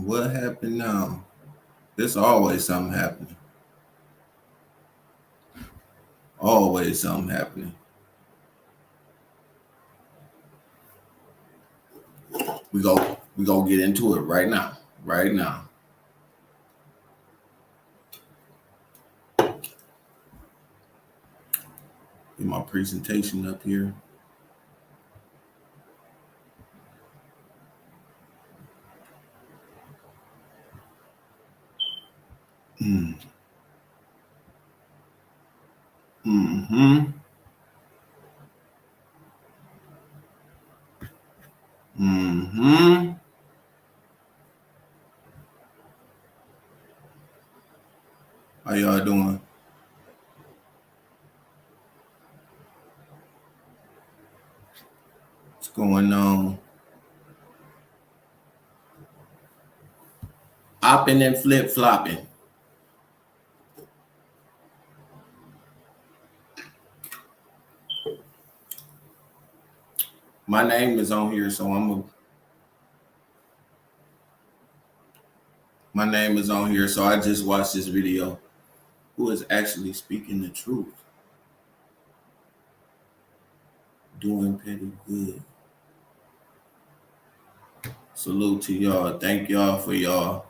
What happened now? There's always something happening. Always something happening. We go get into it right now. Right now. Get my presentation up here. Mm. Mm-hmm. Mm-hmm. How y'all doing? What's going on? Opp'n and flip-flopping. My name is on here, so my name is on here, so I just watched this video. Who is actually speaking the truth? Doing pretty good. Salute to y'all. Thank y'all for y'all.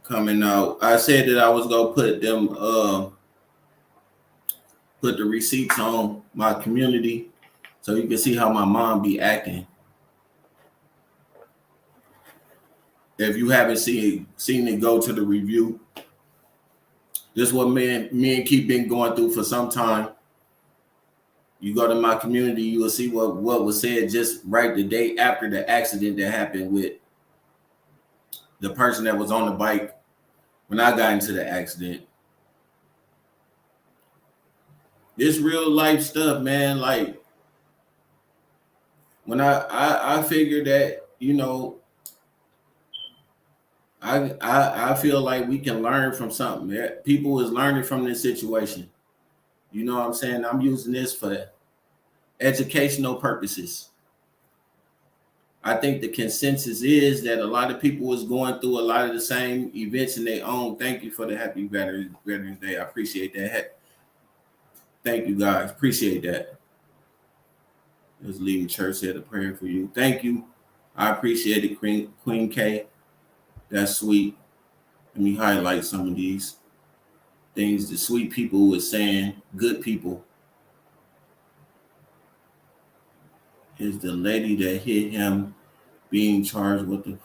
Coming out. I said that I was gonna put the receipts on my community so you can see how my mom be acting. If you haven't seen it, go to the review. This is what me and Keith been going through for some time. You go to my community, you will see what was said just right the day after the accident that happened with the person that was on the bike when I got into the accident. This real life stuff, man. Like when I figured that, I feel like we can learn from something. People is learning from this situation. You know what I'm saying? I'm using this for educational purposes. I think the consensus is that a lot of people is going through a lot of the same events in their own. Thank you for the happy Veterans Day. I appreciate that. Thank you guys. Appreciate that. Just leaving church, said a prayer for you. Thank you. I appreciate it, Queen K. That's sweet. Let me highlight some of these things the sweet people was saying. Good people. Is the lady that hit him being charged with the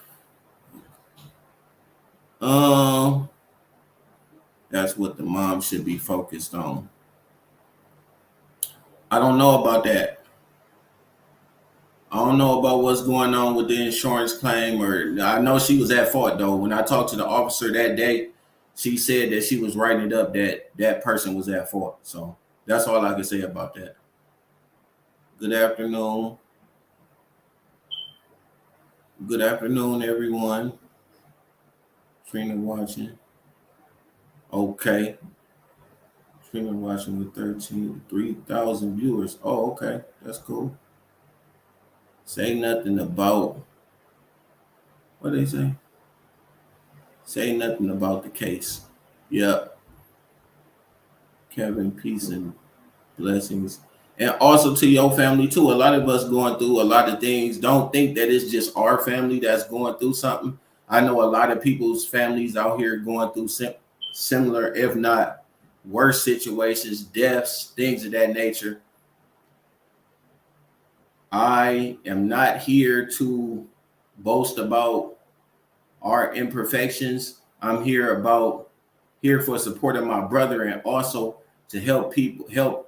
that's what the mom should be focused on. I don't know about that. I don't know about what's going on with the insurance claim, or I know she was at fault though. When I talked to the officer that day, she said that she was writing it up that person was at fault. So that's all I can say about that. Good afternoon. Good afternoon, everyone. Trina watching. Okay. Trina watching with 3,000 viewers. Oh, okay. That's cool. Say nothing about what they say. Say nothing about the case. Yep. Kevin, peace and blessings. And also to your family too. A lot of us going through a lot of things. Don't think that it's just our family that's going through something. I know a lot of people's families out here going through similar, if not worse situations, deaths, things of that nature. I am not here to boast about our imperfections. I'm here for supporting my brother and also to help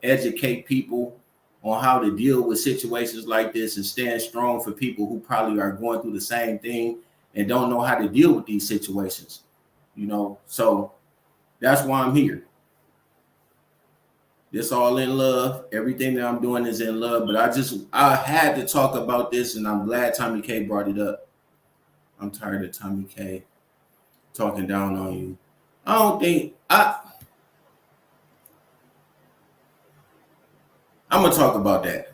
educate people on how to deal with situations like this and stand strong for people who probably are going through the same thing and don't know how to deal with these situations. So that's why I'm here. This all in love. Everything that I'm doing is in love, but I had to talk about this, and I'm glad Tommy K brought it up. I'm tired of Tommy K talking down on you. I'm gonna talk about that.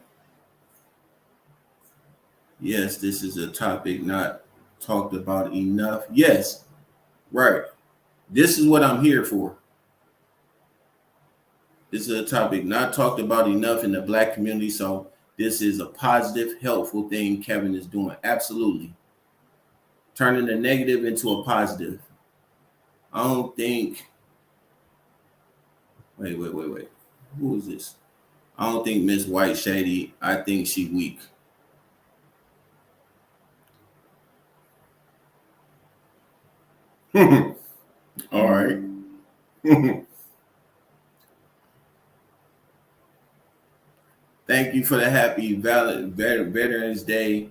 Yes, this is a topic not talked about enough. Yes, right. This is what I'm here for. This is a topic not talked about enough in the Black community. So this is a positive, helpful thing Kevin is doing. Absolutely. Turning the negative into a positive. I don't think. Wait. Who is this? I don't think Miss White shady. I think she weak. All right. Thank you for the happy Veterans Day.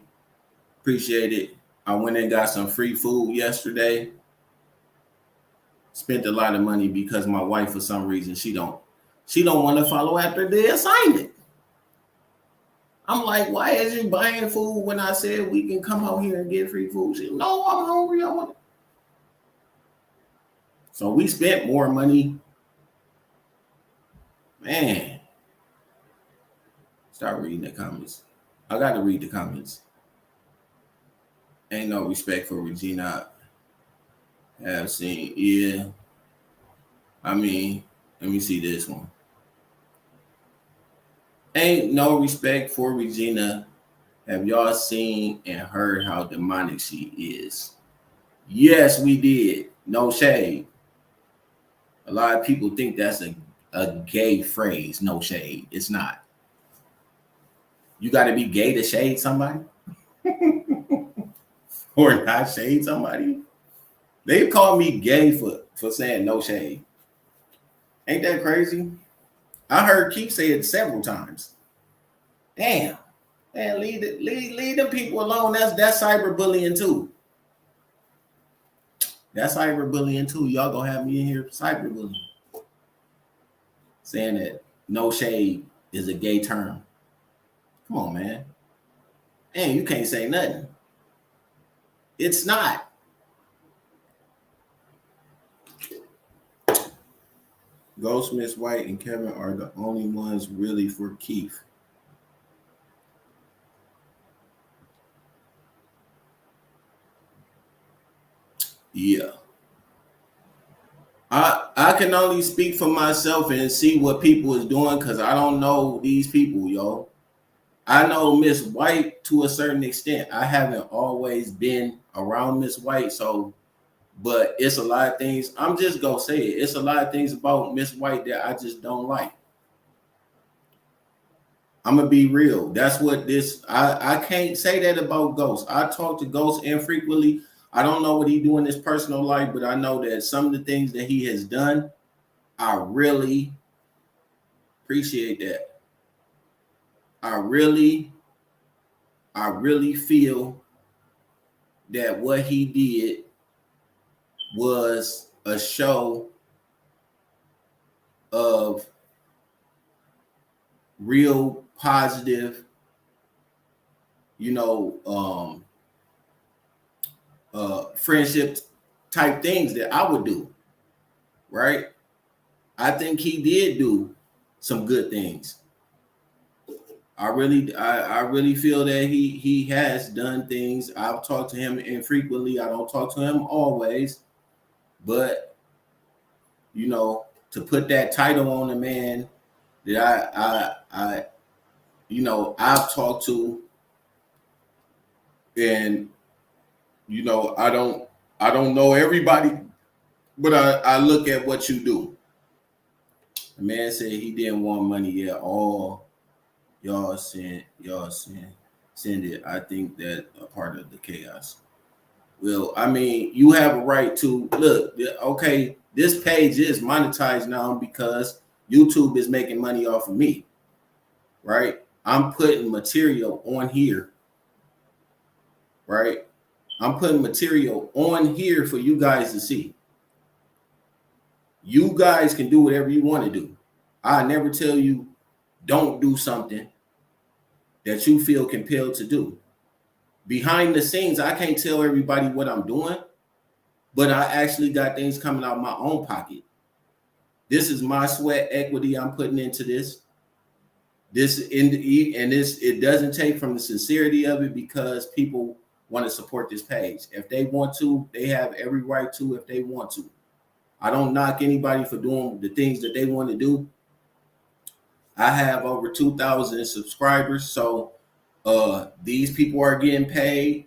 Appreciate it. I went and got some free food yesterday. Spent a lot of money because my wife, for some reason, she don't want to follow after the assignment. I'm like, why is you buying food when I said we can come out here and get free food? She, no, I'm hungry. I want it. So we spent more money. Man, start reading the comments. I got to read the comments. Ain't no respect for Regina. I have seen, yeah. I mean, let me see this one. Ain't no respect for Regina. Have y'all seen and heard how demonic she is? Yes, we did. No shade. A lot of people think that's a gay phrase. No shade. It's not. You got to be gay to shade somebody or not shade somebody. They call me gay for saying no shade. Ain't that crazy? I heard Keith say it several times. Damn. Man, leave them people alone. That's cyberbullying too. That's cyberbullying too. Y'all gonna have me in here cyberbullying. Saying that no shade is a gay term. Come on, man. And you can't say nothing. It's not. Ghost, Miss White, and Kevin are the only ones really for Keith. Yeah. I can only speak for myself and see what people is doing because I don't know these people, yo. I know Miss White to a certain extent. I haven't always been around Miss White, so but it's a lot of things. I'm just gonna say it. It's a lot of things about Miss White that I just don't like. I'm gonna be real. That's what this. I can't say that about Ghost. I talk to Ghost infrequently. I don't know what he do in his personal life, but I know that some of the things that he has done, I really appreciate that. I really, I really feel that what he did was a show of real positive, you know, friendship type things that I would do, right? I think he did do some good things. I really feel that he has done things. I've talked to him infrequently. I don't talk to him always, but you know, to put that title on a man that I've talked to, and I don't know everybody, but I look at what you do. The man said he didn't want money yet. All y'all send it. I think that a part of the chaos. Well, I mean, you have a right to look. Okay, this page is monetized now because YouTube is making money off of me, right? I'm putting material on here, right? I'm putting material on here for you guys to see. You guys can do whatever you want to do. I never tell you don't do something that you feel compelled to do. Behind the scenes, I can't tell everybody what I'm doing, but I actually got things coming out of my own pocket. This is my sweat equity I'm putting into this. It doesn't take from the sincerity of it, because people want to support this page. If they want to, they have every right to. If they want to, I don't knock anybody for doing the things that they want to do. I have over 2,000 subscribers, so these people are getting paid.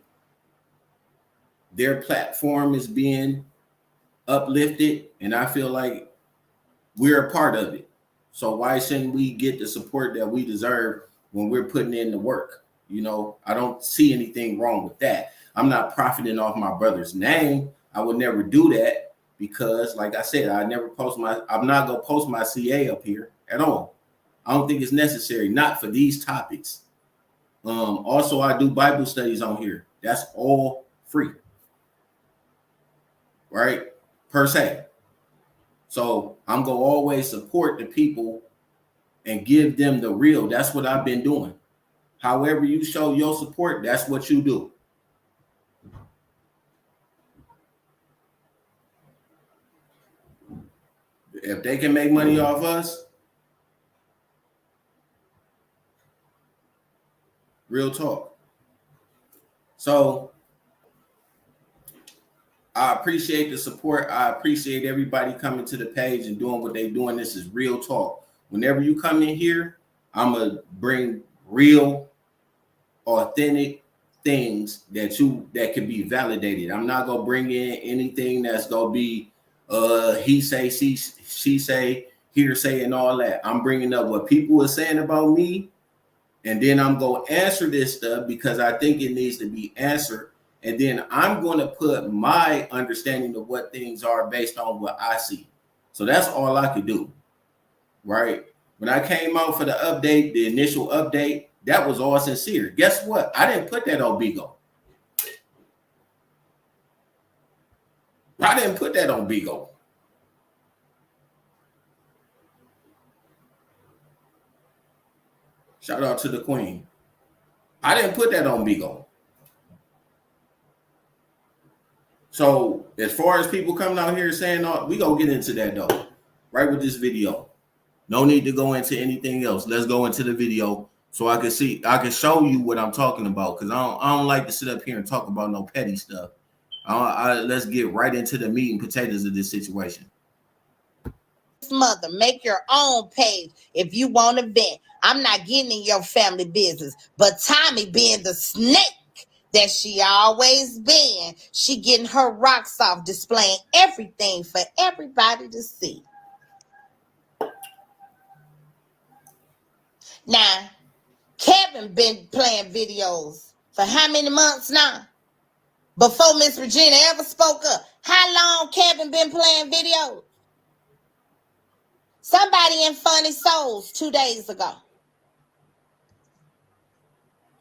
Their platform is being uplifted, and I feel like we're a part of it. So why shouldn't we get the support that we deserve when we're putting in the work? You know, I don't see anything wrong with that. I'm not profiting off my brother's name. I would never do that, because, like I said, I'm not gonna post my CA up here at all. I don't think it's necessary, not for these topics. Also, I do Bible studies on here. That's all free, right? Per se. So I'm gonna always support the people and give them the real. That's what I've been doing. However you show your support, that's what you do. If they can make money off us, real talk. So I appreciate the support. I appreciate everybody coming to the page and doing what they're doing. This is real talk. Whenever you come in here, I'm going to bring real, authentic things that can be validated. I'm not going to bring in anything that's going to be he say, she say, hearsay and all that. I'm bringing up what people are saying about me, and then I'm going to answer this stuff because I think it needs to be answered. And then I'm going to put my understanding of what things are based on what I see. So that's all I could do, right? When I came out for the update, the initial update, that was all sincere. Guess what? I didn't put that on Bigo. I didn't put that on Bigo. Shout out to the queen. I didn't put that on Bigo. So as far as people coming out here saying, oh, we gonna get into that though, right, with this video. No need to go into anything else. Let's go into the video so I can show you what I'm talking about, because I don't like to sit up here and talk about no petty stuff. Let's get right into the meat and potatoes of this situation. Mother, make your own page if you want to vent. I'm not getting in your family business, but Tommy, being the snake that she always been, she getting her rocks off, displaying everything for everybody to see. Now, Kevin been playing videos for how many months now? Before Miss Regina ever spoke up. How long Kevin been playing videos? Somebody in Funny Souls 2 days ago.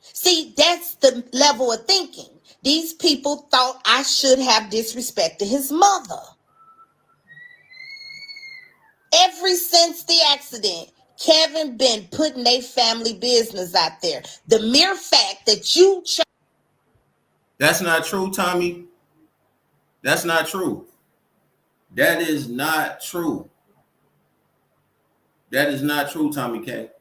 See, that's the level of thinking. These people thought I should have disrespected his mother. Ever since the accident, Kevin been putting their family business out there. The mere fact that you... That's not true, Tommy. That's not true. That is not true. That is not true, Tommy K.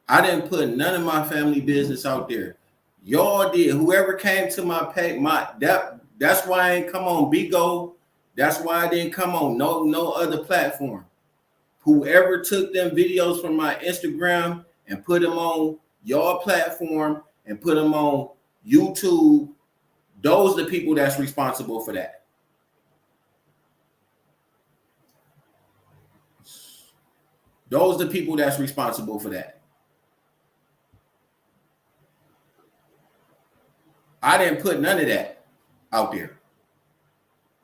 I didn't put none of my family business out there. Y'all did. Whoever came to my page, that's why I ain't come on Bigo. That's why I didn't come on no other platform. Whoever took them videos from my Instagram and put them on your platform and put them on YouTube, those are the people that's responsible for that. Those are the people that's responsible for that. I didn't put none of that out there.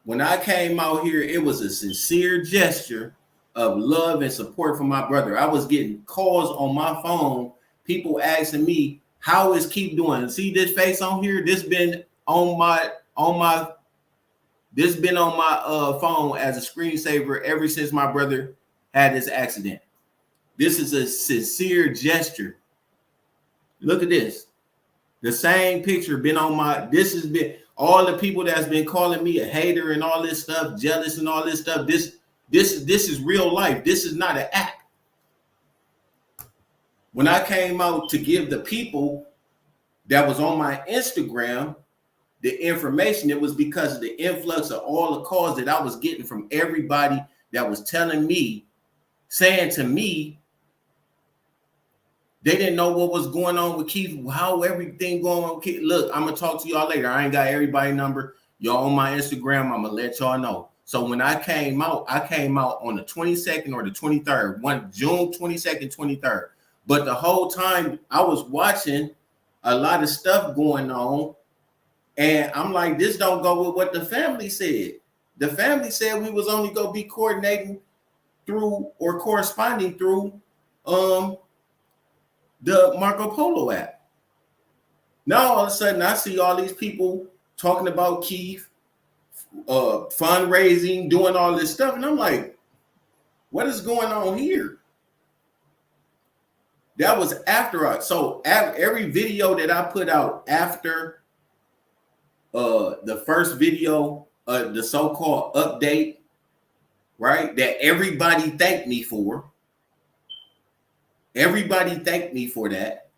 When I came out here, it was a sincere gesture of love and support from my brother. I was getting calls on my phone, people asking me, how is Keep doing? See this face on here? This been on my phone as a screensaver ever since my brother had this accident. This is a sincere gesture. Look at this. The same picture been on this has been all the people that's been calling me a hater and all this stuff, jealous and all this stuff. This is real life. This is not an act. When I came out to give the people that was on my Instagram the information, it was because of the influx of all the calls that I was getting from everybody that was telling me, saying to me, they didn't know what was going on with Keith, how everything going on with Keith. Look, I'm gonna talk to y'all later. I ain't got everybody's number. Y'all on my Instagram, I'm gonna let y'all know. So when I came out on the 22nd or the 23rd, June 22nd, 23rd. But the whole time I was watching a lot of stuff going on, and I'm like, this don't go with what the family said. The family said we was only gonna be coordinating through or corresponding through the Marco Polo app. Now all of a sudden I see all these people talking about Keith, fundraising, doing all this stuff, and I'm like, what is going on here? That was after us. So every video that I put out after the first video, the so-called update, right? That everybody thanked me for. Everybody thanked me for that.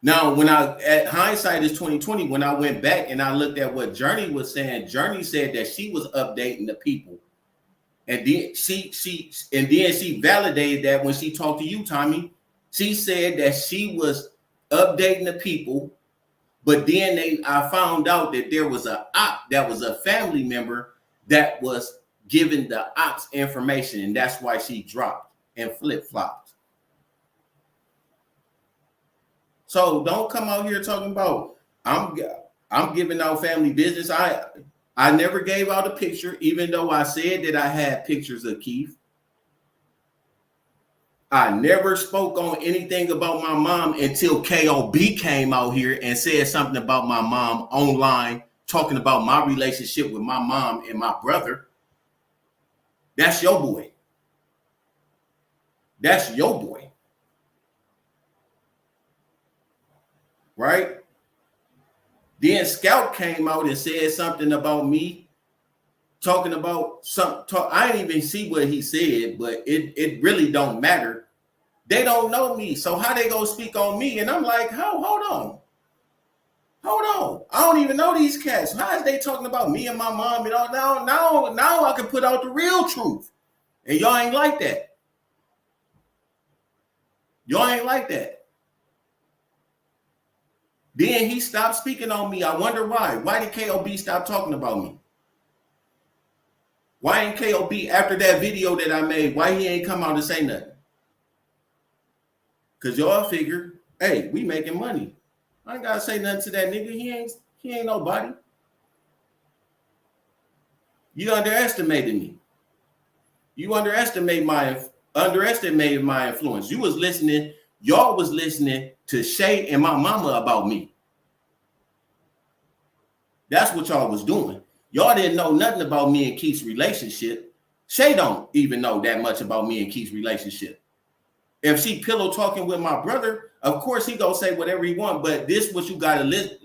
Now, at hindsight is 2020, when I went back and I looked at what Journey was saying, Journey said that she was updating the people. And then she validated that when she talked to you, Tommy. She said that she was updating the people, but then I found out that there was a op that was a family member that was giving the ops information, and that's why she dropped and flip-flopped. So don't come out here talking about I'm giving out family business. I never gave out a picture, even though I said that I had pictures of Keith. I never spoke on anything about my mom until KOB came out here and said something about my mom online, talking about my relationship with my mom and my brother. That's your boy. That's your boy. Right? Then Scout came out and said something about me, talking about I didn't even see what he said, but it really don't matter. They don't know me, so how they gonna speak on me? And I'm like, hold on. I don't even know these cats. How is they talking about me and my mom? And all now I can put out the real truth, and y'all ain't like that. Y'all ain't like that. Then he stopped speaking on me. I wonder why. Why did KOB stop talking about me? Why ain't KOB, after that video that I made, why he ain't come out and say nothing? Because y'all figure, hey, we making money. I ain't gotta say nothing to that nigga. He ain't nobody. You underestimated me. You underestimated my influence. Y'all was listening to Shay and my mama about me. That's what y'all was doing. Y'all didn't know nothing about me and Keith's relationship. Shay don't even know that much about me and Keith's relationship. If she pillow talking with my brother, of course he gonna say whatever he want, but this what you gotta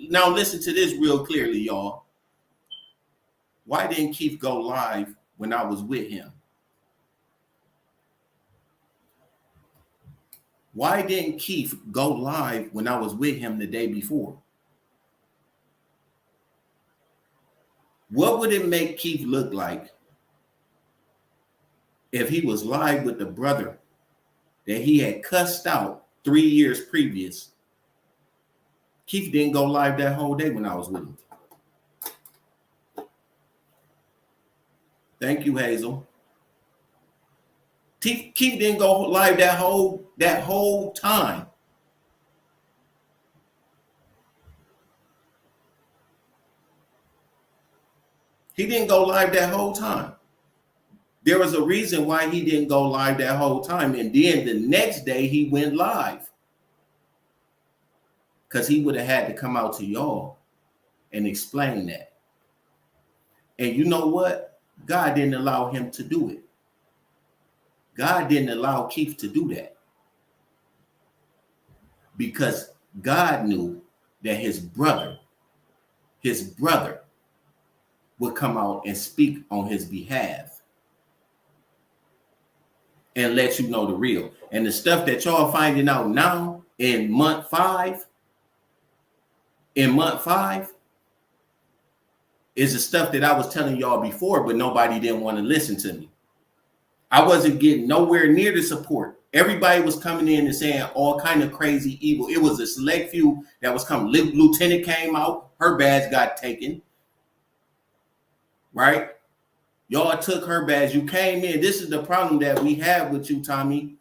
now listen to this real clearly, y'all. Why didn't Keith go live when I was with him? Why didn't Keith go live when I was with him the day before? What would it make Keith look like if he was live with the brother that he had cussed out 3 years previous? Keith didn't go live that whole day when I was with him. Thank you, Hazel. Keith didn't go live that whole time. He didn't go live that whole time. There was a reason why he didn't go live that whole time. And then the next day he went live. Because he would have had to come out to y'all and explain that. And you know what? God didn't allow him to do it. God didn't allow Keith to do that. Because God knew that his brother would come out and speak on his behalf. and let you know the real. And the stuff that y'all finding out now in month five is the stuff that I was telling y'all before, but nobody didn't want to listen to me. I wasn't getting nowhere near the support. Everybody was coming in and saying all kind of crazy evil. It was a select few that was coming. Lieutenant came out, her badge got taken. Right? Y'all took her badge. You came in. This is the problem that we have with you, Tommy.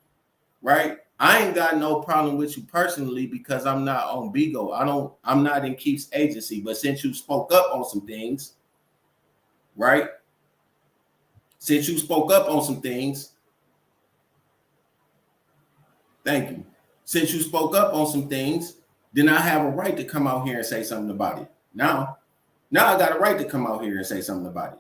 Right? I ain't got no problem with you personally because I'm not on Bigo. I'm not in Keith's agency. But since you spoke up on some things, right? Since you spoke up on some things, thank you. Since you spoke up on some things, then I have a right to come out here and say something about it. Now I got a right to come out here and say something about it.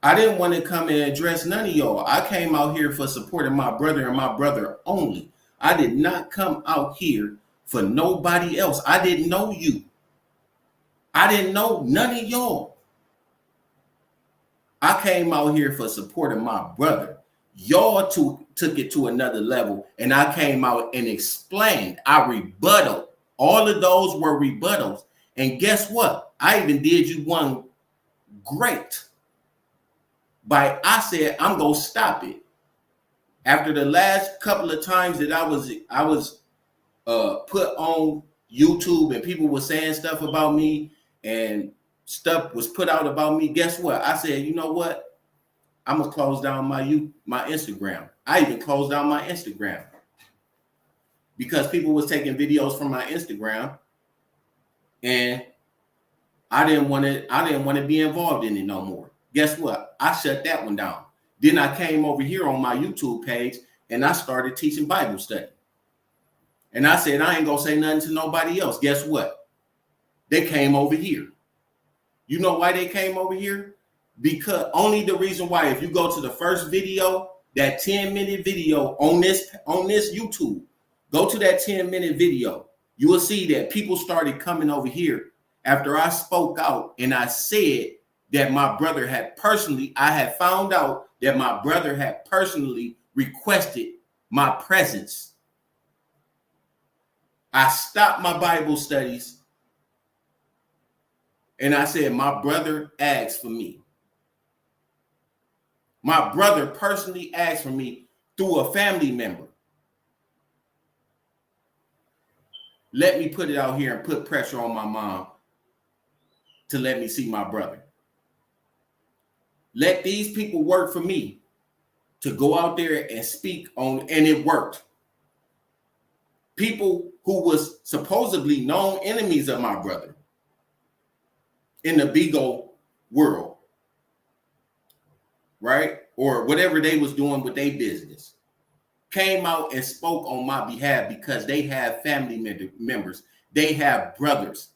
I didn't want to come and address none of y'all. I came out here for supporting my brother and my brother only. I did not come out here for nobody else. I didn't know you. I didn't know none of y'all. I came out here for supporting my brother. Y'all took it to another level, and I came out and explained. I rebutted. All of those were rebuttals. And guess what? I even did you one great. I said, I'm going to stop it. After the last couple of times that I was put on YouTube and people were saying stuff about me and stuff was put out about me, guess what? I said, you know what? I'm going to close down my Instagram. I even closed down my Instagram because people was taking videos from my Instagram and I didn't want to be involved in it no more. Guess what? I shut that one down. Then I came over here on my YouTube page and I started teaching Bible study. And I said, I ain't going to say nothing to nobody else. Guess what? They came over here. You know why they came over here? Because only the reason why, if you go to the first video, that 10-minute video on this YouTube, go to that 10-minute video, you will see that people started coming over here after I spoke out and I said that my brother I had found out that my brother had personally requested my presence. I stopped my Bible studies and I said, my brother asked for me. My brother personally asked for me through a family member. Let me put it out here and put pressure on my mom to let me see my brother. Let these people work for me to go out there and speak on, and it worked. People who was supposedly known enemies of my brother in the Bigo world, right? Or whatever they was doing with their business, came out and spoke on my behalf because they have family members, they have brothers,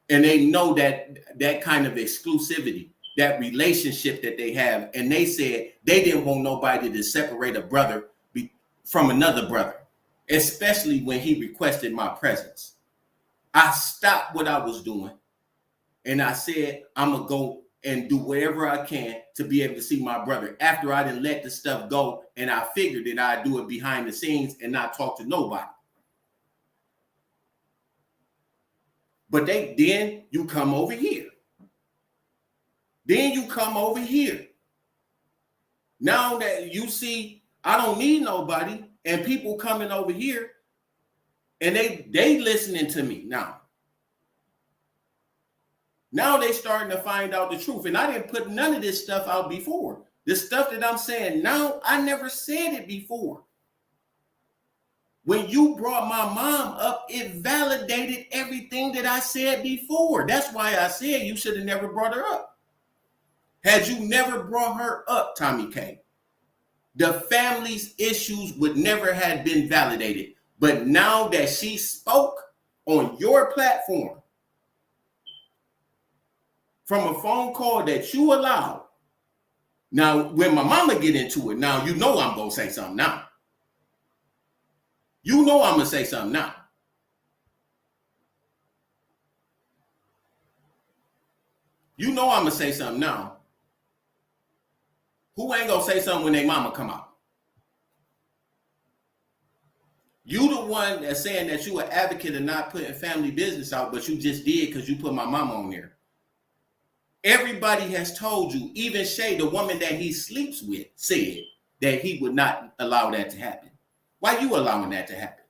and they know that kind of exclusivity, that relationship that they have. And they said they didn't want nobody to separate a brother from another brother, especially when he requested my presence. I stopped what I was doing and I said, I'm going to go and do whatever I can to be able to see my brother after I didn't let the stuff go. And I figured that I'd do it behind the scenes and not talk to nobody. But then you come over here. Then you come over here. Now that you see, I don't need nobody, and people coming over here, and they listening to me now. Now they starting to find out the truth, and I didn't put none of this stuff out before. The stuff that I'm saying now, I never said it before. When you brought my mom up, it validated everything that I said before. That's why I said you should have never brought her up. Had you never brought her up, Tommy K, the family's issues would never have been validated. But now that she spoke on your platform from a phone call that you allowed, now when my mama get into it, now you know I'm going to say something now. You know I'm going to say something now. You know I'm going to say something now. Who ain't gonna say something when their mama come out? You the one that's saying that you an advocate of not putting family business out, but you just did because you put my mama on there. Everybody has told you, even Shay, the woman that he sleeps with, said that he would not allow that to happen. Why you allowing that to happen?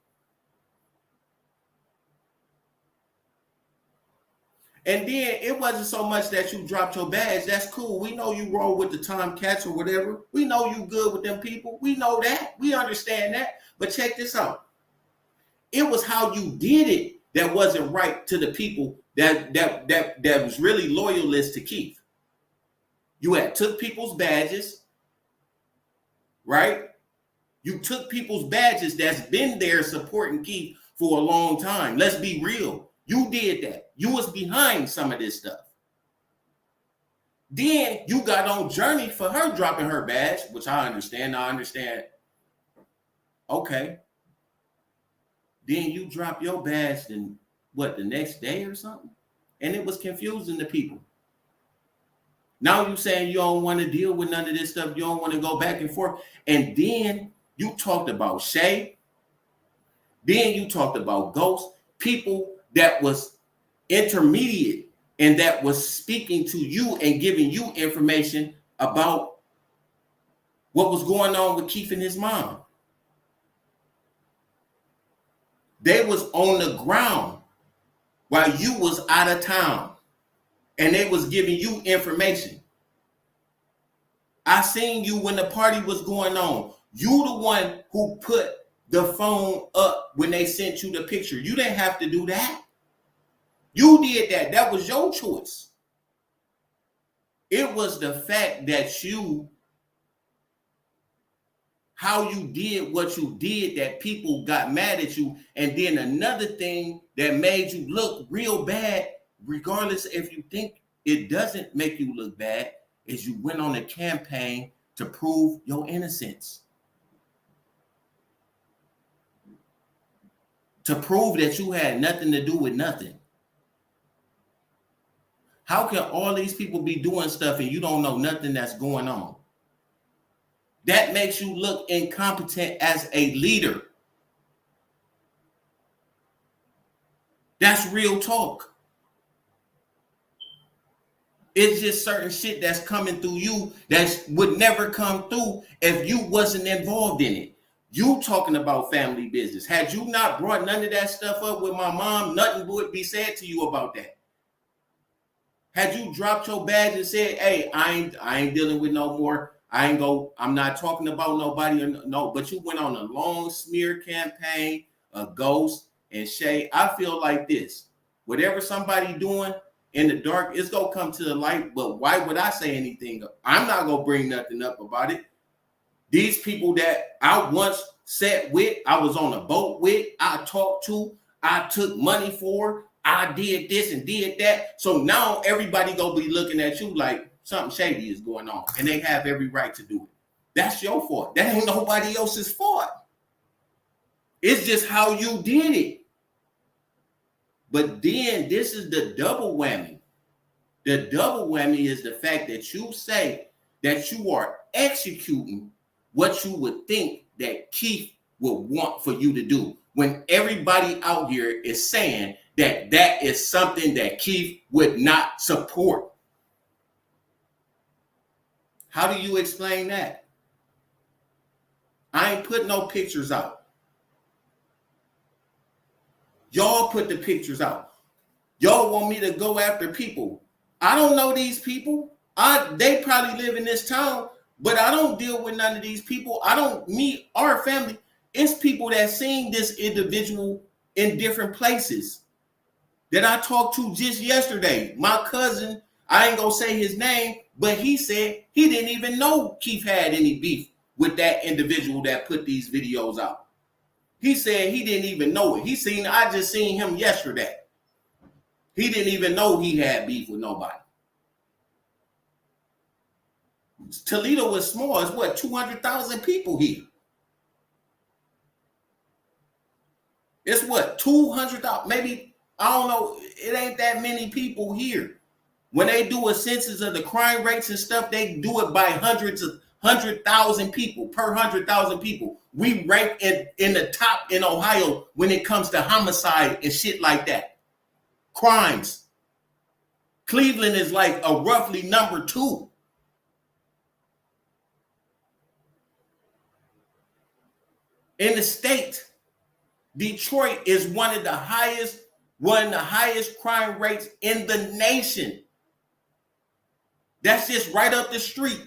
And then it wasn't so much that you dropped your badge. That's cool. We know you roll with the Tom Cats or whatever. We know you good with them people. We know that. We understand that. But check this out. It was how you did it that wasn't right to the people that was really loyalist to Keith. You had took people's badges, right? You took people's badges that's been there supporting Keith for a long time. Let's be real. You did that. You was behind some of this stuff. Then you got on journey for her dropping her badge, which I understand. Okay. Then you drop your badge then what, the next day or something? And it was confusing to people. Now you saying you don't want to deal with none of this stuff. You don't want to go back and forth. And then you talked about Shay. Then you talked about Ghost. People that was intermediate and that was speaking to you and giving you information about what was going on with Keith and his mom. They was on the ground while you was out of town, and they was giving you information. I seen you when the party was going on. You the one who put the phone up when they sent you the picture. You didn't have to do that. You did that. That was your choice. It was the fact that how you did what you did that people got mad at you. And then another thing that made you look real bad, regardless if you think it doesn't make you look bad, is you went on a campaign to prove your innocence. To prove that you had nothing to do with nothing. How can all these people be doing stuff and you don't know nothing that's going on? That makes you look incompetent as a leader. That's real talk. It's just certain shit that's coming through you that would never come through if you wasn't involved in it. You talking about family business. Had you not brought none of that stuff up with my mom, nothing would be said to you about that. Had you dropped your badge and said, hey, I ain't dealing with no more. I'm not talking about nobody or no, but you went on a long smear campaign, a Ghost and Shay. I feel like this. Whatever somebody doing in the dark, it's gonna come to the light. But why would I say anything? I'm not gonna bring nothing up about it. These people that I once sat with, I was on a boat with, I talked to, I took money for, I did this and did that. So now everybody gonna be looking at you like something shady is going on, and they have every right to do it. That's your fault. That ain't nobody else's fault. It's just how you did it. But then this is the double whammy. The double whammy is the fact that you say that you are executing what you would think that Keith would want for you to do, when everybody out here is saying that that is something that Keith would not support. How do you explain that? I ain't put no pictures out. Y'all put the pictures out. Y'all want me to go after people. I don't know these people. They probably live in this town, but I don't deal with none of these people. I don't meet our family. It's people that seen this individual in different places that I talked to just yesterday. My cousin, I ain't gonna say his name, but he said he didn't even know Keith had any beef with that individual that put these videos out. He said he didn't even know it. I just seen him yesterday. He didn't even know he had beef with nobody. Toledo is small. It's what, 200,000 people here. It's what, 200,000, maybe, I don't know. It ain't that many people here. When they do a census of the crime rates and stuff, they do it by hundreds 100,000 people per 100,000 people. We rank in the top in Ohio when it comes to homicide and shit like that. Crimes. Cleveland is like a roughly number 2. In the state, Detroit is one of the highest crime rates in the nation. That's just right up the street.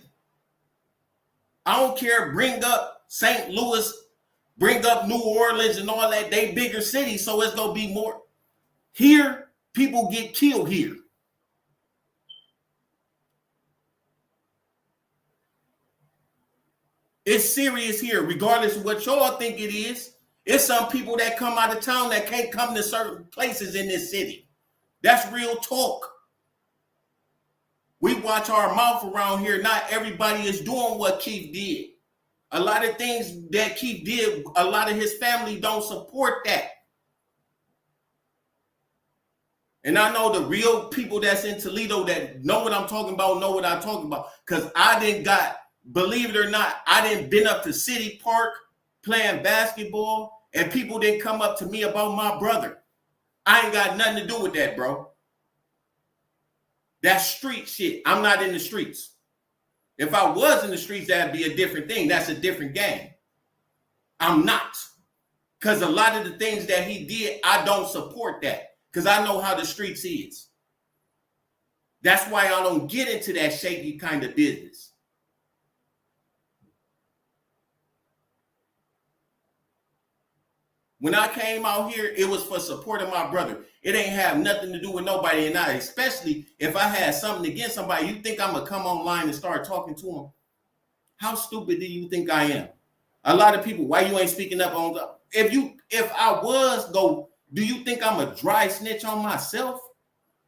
I don't care. Bring up St. Louis, bring up New Orleans and all that. They bigger cities, so it's going to be more. Here, people get killed here. It's serious here, regardless of what y'all think it is. It's some people that come out of town that can't come to certain places in this city. That's real talk. We watch our mouth around here. Not everybody is doing what Keith did. A lot of things that Keith did, a lot of his family don't support that. And I know the real people that's in Toledo that know what I'm talking about, know what I'm talking about. Because believe it or not, I didn't been up to City Park playing basketball and people didn't come up to me about my brother. I ain't got nothing to do with that, bro. That's street shit. I'm not in the streets. If I was in the streets, that'd be a different thing. That's a different game. I'm not. Because a lot of the things that he did, I don't support that. Because I know how the streets is. That's why I don't get into that shaky kind of business. When I came out here, it was for supporting my brother. It ain't have nothing to do with nobody. And I, especially if I had something against somebody, you think I'm going to come online and start talking to them? How stupid do you think I am? A lot of people, why you ain't speaking up on the, if I was, do you think I'm a dry snitch on myself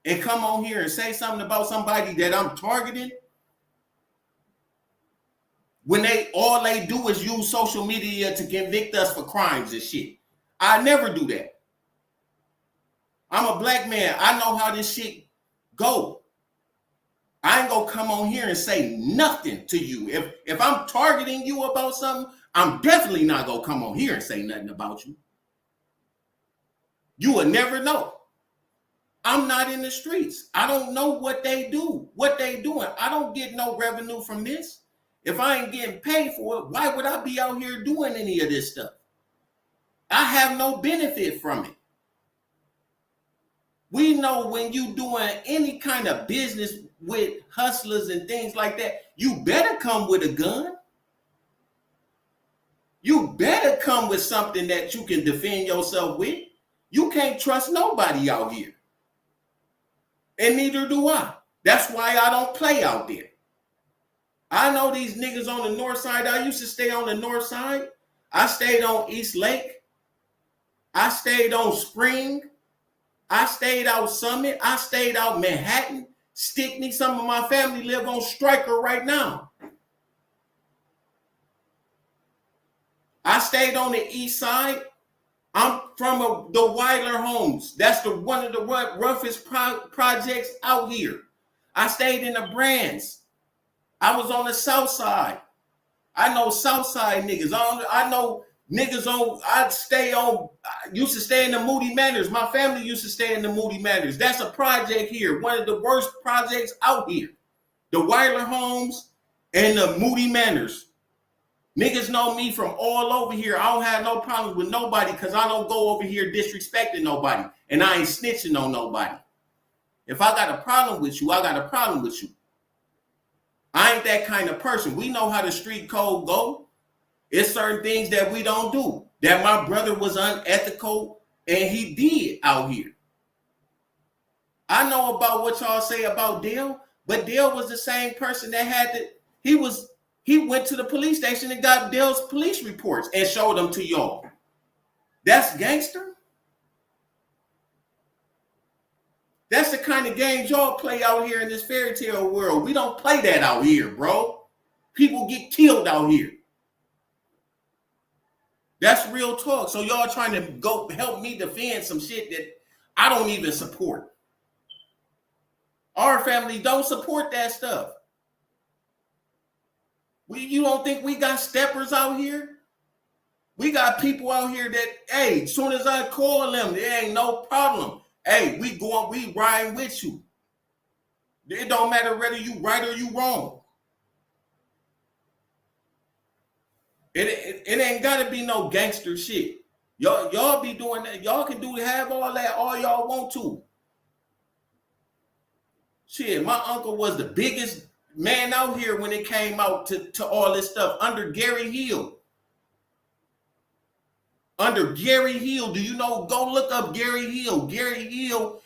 and come on here and say something about somebody that I'm targeting? When all they do is use social media to convict us for crimes and shit. I never do that. I'm a black man. I know how this shit go. I ain't gonna come on here and say nothing to you. If I'm targeting you about something, I'm definitely not gonna come on here and say nothing about you. You will never know. I'm not in the streets. I don't know what they do, what they doing. I don't get no revenue from this. If I ain't getting paid for it, why would I be out here doing any of this stuff? I have no benefit from it. We know when you doing any kind of business with hustlers and things like that, you better come with a gun. You better come with something that you can defend yourself with. You can't trust nobody out here. And neither do I. That's why I don't play out there. I know these niggas on the north side. I used to stay on the north side. I stayed on East Lake. I stayed on Spring. I stayed out Summit. I stayed out Manhattan, Stickney. Some of my family live on Stryker right now. I stayed on the east side. I'm from the Weiler Homes. That's one of the roughest projects out here. I stayed in the Brands. I was on the south side. I know south side niggas. I know niggas used to stay in the Moody Manors. My family used to stay in the Moody Manors. That's a project here. One of the worst projects out here. The Weiler Homes and the Moody Manors. Niggas know me from all over here. I don't have no problems with nobody because I don't go over here disrespecting nobody. And I ain't snitching on nobody. If I got a problem with you, I got a problem with you. I ain't that kind of person. We know how the street code go. It's certain things that we don't do. That my brother was unethical and he did out here. I know about what y'all say about Dale, but Dale was the same person that had he went to the police station and got Dale's police reports and showed them to y'all. That's gangster. That's the kind of games y'all play out here in this fairy tale world. We don't play that out here, bro. People get killed out here. That's real talk. So y'all trying to go help me defend some shit that I don't even support. Our family don't support that stuff. You don't think we got steppers out here? We got people out here that, hey, as soon as I call them, there ain't no problem. Hey, we riding with you. It don't matter whether you right or you wrong. It ain't gotta be no gangster shit. Y'all be doing that. Y'all can have all that all y'all want to. Shit, my uncle was the biggest man out here when it came out to all this stuff under Gary Hill. Under Gary Hill, do you know? Go look up Gary Hill. Gary Hill,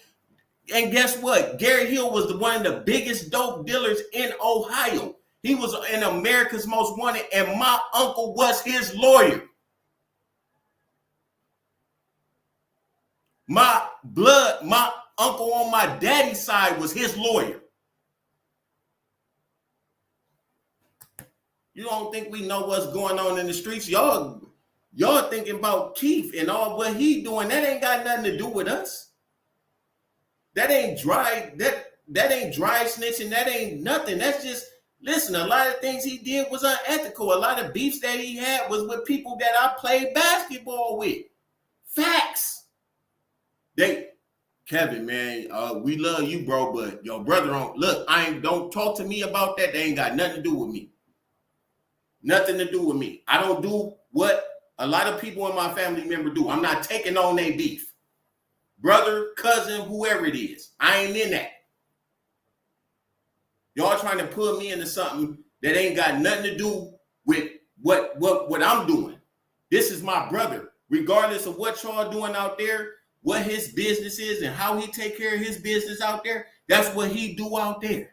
and guess what? Gary Hill was one of the biggest dope dealers in Ohio. He was in America's Most Wanted, and my uncle was his lawyer. My uncle on my daddy's side was his lawyer. You don't think we know what's going on in the streets? Y'all thinking about Keith and all what he doing. That ain't got nothing to do with us. That ain't dry. That ain't dry snitching. That ain't nothing. That's just, listen, a lot of things he did was unethical. A lot of beefs that he had was with people that I played basketball with. Facts. Kevin, man, we love you, bro, but your brother don't talk to me about that. They ain't got nothing to do with me. Nothing to do with me. I don't do what a lot of people in my family member do. I'm not taking on their beef. Brother, cousin, whoever it is. I ain't in that. Y'all trying to put me into something that ain't got nothing to do with what I'm doing. This is my brother. Regardless of what y'all doing out there, what his business is and how he take care of his business out there, that's what he do out there.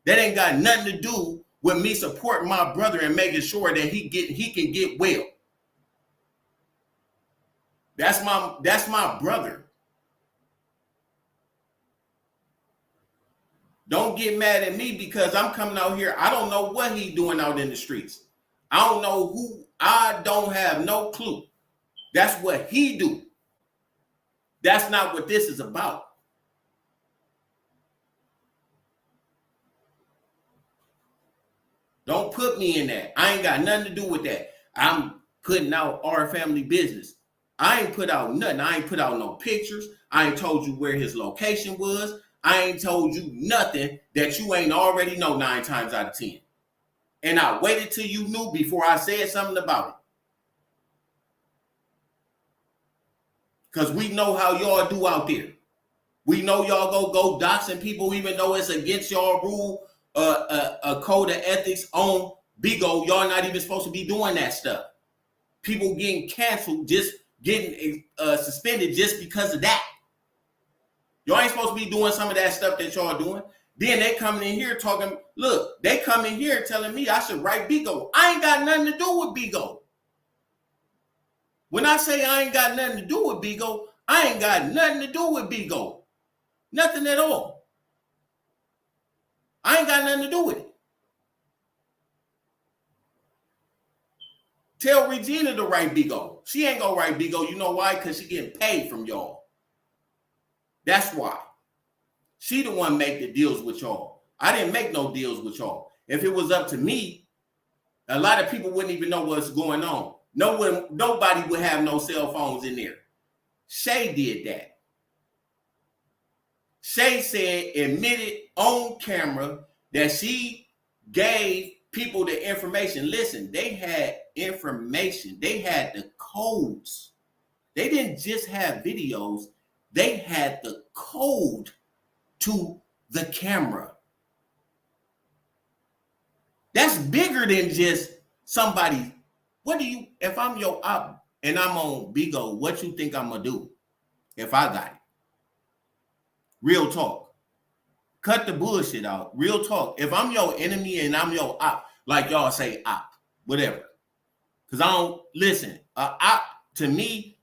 That ain't got nothing to do with me supporting my brother and making sure that he can get well. That's my brother. Don't get mad at me because I'm coming out here. I don't know what he doing out in the streets. I don't know who. I don't have no clue. That's what he do. That's not what this is about. Don't put me in that. I ain't got nothing to do with that. I'm putting out our family business. I ain't put out nothing. I ain't put out no pictures. I ain't told you where his location was. I ain't told you nothing that you ain't already know 9 times out of 10. And I waited till you knew before I said something about it. Because we know how y'all do out there. We know y'all go doxing people even though it's against y'all rule, a code of ethics on Bigo. Y'all not even supposed to be doing that stuff. People getting canceled, just getting suspended just because of that. Y'all ain't supposed to be doing some of that stuff that y'all doing. Then they coming in here talking, look, they come in here telling me I should write Bigo. I ain't got nothing to do with Bigo. When I say I ain't got nothing to do with Bigo, I ain't got nothing to do with Bigo. Nothing at all. I ain't got nothing to do with it. Tell Regina to write Bigo. She ain't gonna write Bigo. You know why? Because she getting paid from y'all. That's why. She the one make the deals with y'all. I didn't make no deals with y'all. If it was up to me, a lot of people wouldn't even know what's going on. Nobody would have no cell phones in there. Shay did that. Shay said, admitted on camera that she gave people the information. Listen, they had information. They had the codes. They didn't just have videos. They had the code to the camera. That's bigger than just somebody. If I'm your op and I'm on Bigo, what you think I'm gonna do if I got it? Real talk. Cut the bullshit out. Real talk. If I'm your enemy and I'm your op, like y'all say op, whatever. Because I don't, listen, op, to me,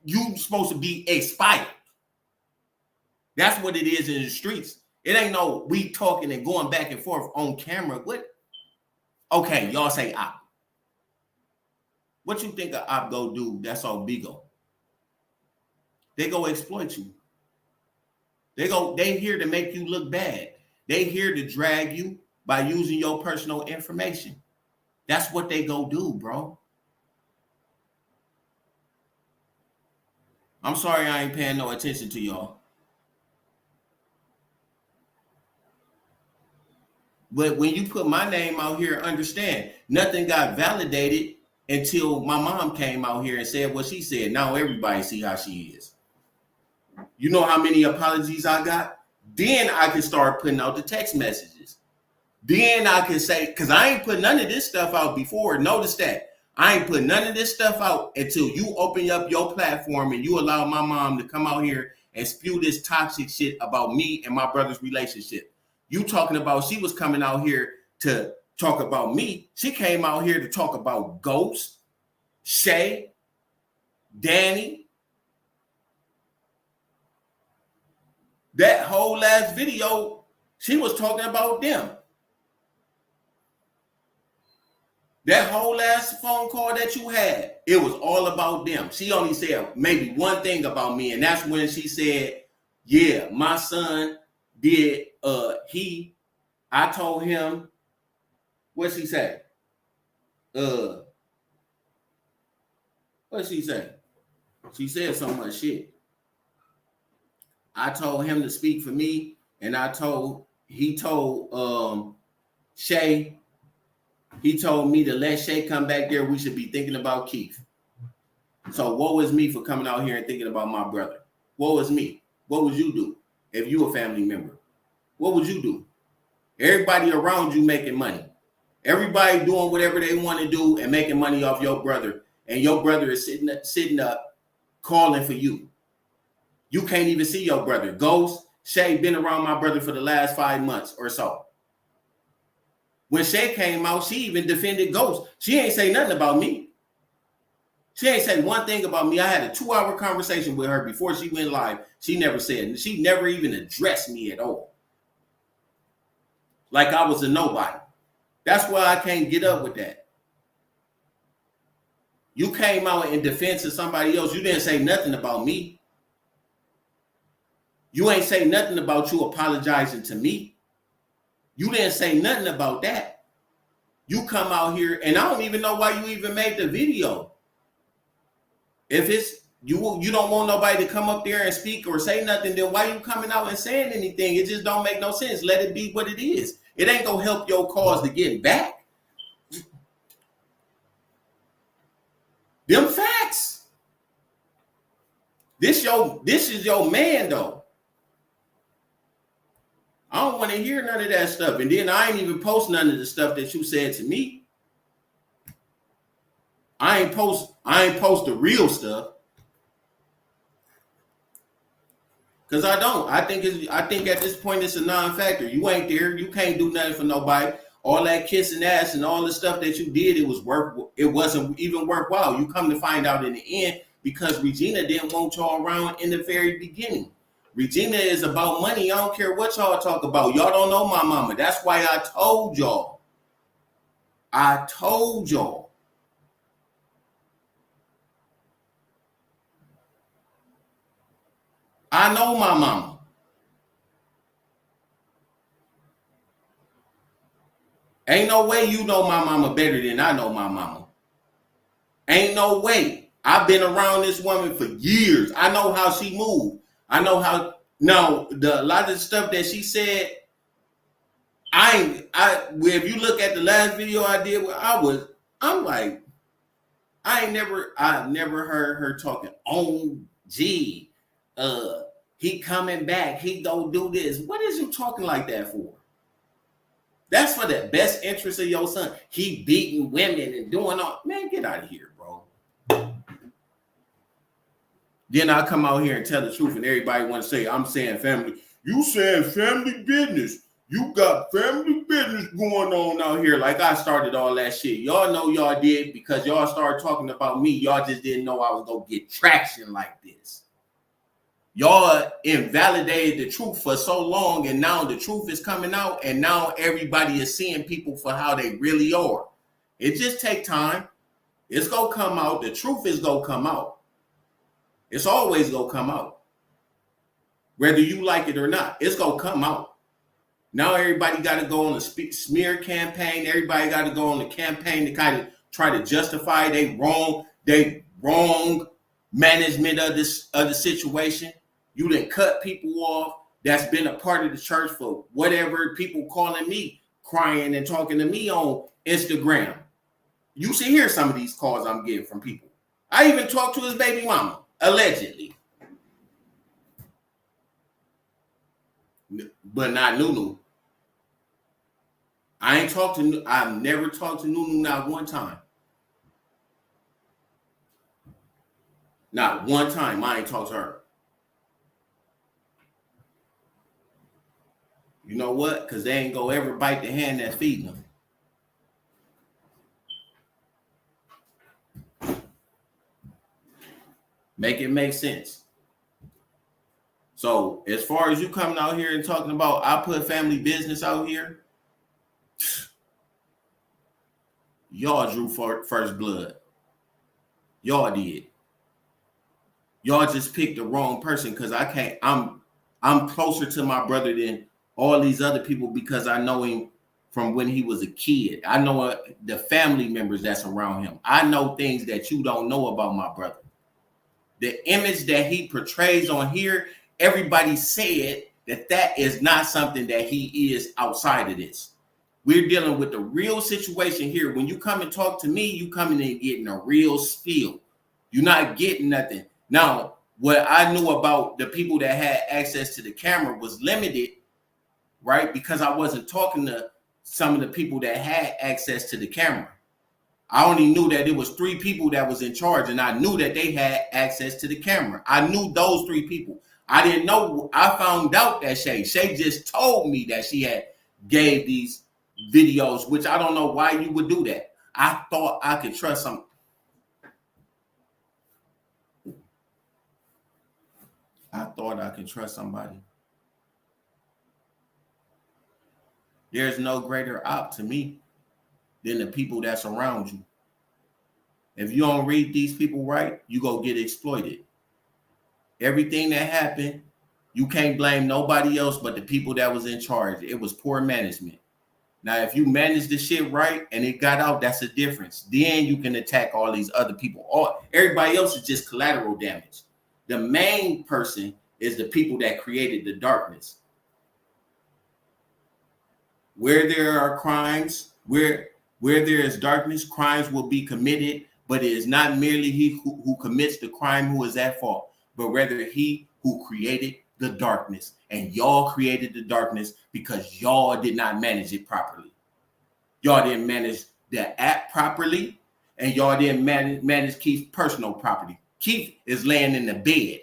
you supposed to be expired. That's what it is in the streets. It ain't no we talking and going back and forth on camera. What? Okay, y'all say op. What you think an op go do that's on Bigo? They go exploit you. They here to make you look bad. They here to drag you by using your personal information. That's what they go do, bro. I'm sorry I ain't paying no attention to y'all. But when you put my name out here, understand, nothing got validated until my mom came out here and said what she said. Now everybody see how she is. You know how many apologies I got? Then I can start putting out the text messages. Then I can say, because I ain't put none of this stuff out before. Notice that. I ain't put none of this stuff out until you open up your platform and you allow my mom to come out here and spew this toxic shit about me and my brother's relationship. You talking about she was coming out here to talk about me. She came out here to talk about Ghost, Shay, Danny. That whole last video, she was talking about them. That whole last phone call that you had, it was all about them. She only said maybe one thing about me, and that's when she said, yeah, my son did, I told him, what'd she say? What'd she say? She said so much shit. I told him to speak for me, and he told Shay, he told me to let Shay come back there. We should be thinking about Keith. So what was me for coming out here and thinking about my brother? What was me? What would you do if you a family member? What would you do? Everybody around you making money. Everybody doing whatever they want to do and making money off your brother. And your brother is sitting up calling for you. You can't even see your brother. Ghost, Shay been around my brother for the last 5 months or so. When Shay came out, she even defended Ghost. She ain't say nothing about me. She ain't say one thing about me. I had a 2-hour conversation with her before she went live. She never even addressed me at all. Like I was a nobody. That's why I can't get up with that. You came out in defense of somebody else. You didn't say nothing about me. You ain't say nothing about you apologizing to me. You didn't say nothing about that. You come out here, and I don't even know why you even made the video. If it's you don't want nobody to come up there and speak or say nothing, then why you coming out and saying anything? It just don't make no sense. Let it be what it is. It ain't gonna help your cause to get back. Them facts. This is your man though. I don't want to hear none of that stuff. And then I ain't even post none of the stuff that you said to me. I ain't post the real stuff. Cause I don't. I think at this point it's a non-factor. You ain't there. You can't do nothing for nobody. All that kissing ass and all the stuff that you did, it wasn't even worthwhile. You come to find out in the end because Regina didn't want y'all around in the very beginning. Regina is about money. I don't care what y'all talk about. Y'all don't know my mama. That's why I told y'all. I know my mama. Ain't no way you know my mama better than I know my mama. Ain't no way. I've been around this woman for years. I know how she moved. I know how. No, a lot of the stuff that she said, if you look at the last video I did, I'm like, I've never heard her talking. Oh, gee, he coming back. He don't do this. What is you talking like that for? That's for the best interest of your son. He beating women and doing all. Man, get out of here, bro. Then I come out here and tell the truth, and everybody want to say, I'm saying family. You saying family business. You got family business going on out here. Like I started all that shit. Y'all know y'all did because y'all started talking about me. Y'all just didn't know I was going to get traction like this. Y'all invalidated the truth for so long, and now the truth is coming out, and now everybody is seeing people for how they really are. It just take time. It's going to come out. The truth is going to come out. It's always going to come out. Whether you like it or not, it's going to come out. Now everybody got to go on a smear campaign. Everybody got to go on the campaign to kind of try to justify they wrong management of the situation. You didn't cut people off that's been a part of the church for whatever. People calling me crying and talking to me on Instagram. You should hear some of these calls I'm getting from people. I even talked to his baby mama, allegedly. But not Nunu. I've never talked to Nunu not one time. Not one time I ain't talked to her. You know what? Because they ain't gonna ever bite the hand that's feeding them. Make it make sense. So as far as you coming out here and talking about I put family business out here, y'all drew first blood. Y'all did. Y'all just picked the wrong person because I can't. I'm closer to my brother than all these other people because I know him from when he was a kid. I know the family members that's around him. I know things that you don't know about my brother. The image that he portrays on here, everybody said that is not something that he is outside of this. We're dealing with the real situation here. When you come and talk to me, you coming in getting a real spiel. You're not getting nothing. Now, what I knew about the people that had access to the camera was limited, right? Because I wasn't talking to some of the people that had access to the camera. I only knew that it was 3 people that was in charge, and I knew that they had access to the camera. I knew those 3 people. I didn't know. I found out that Shay just told me that she had gave these videos, which I don't know why you would do that. I thought I could trust some. I thought I could trust somebody. There's no greater op to me than the people that's around you. If you don't read these people right, you go get exploited. Everything that happened, you can't blame nobody else but the people that was in charge. It was poor management. Now, if you manage the shit right and it got out, that's a difference. Then you can attack all these other people. Everybody else is just collateral damage. The main person is the people that created the darkness. Where there are crimes, where there is darkness, crimes will be committed, but it is not merely he who commits the crime who is at fault, but rather he who created the darkness. And y'all created the darkness because y'all did not manage it properly. Y'all didn't manage the app properly, and y'all didn't manage Keith's personal property. Keith is laying in the bed.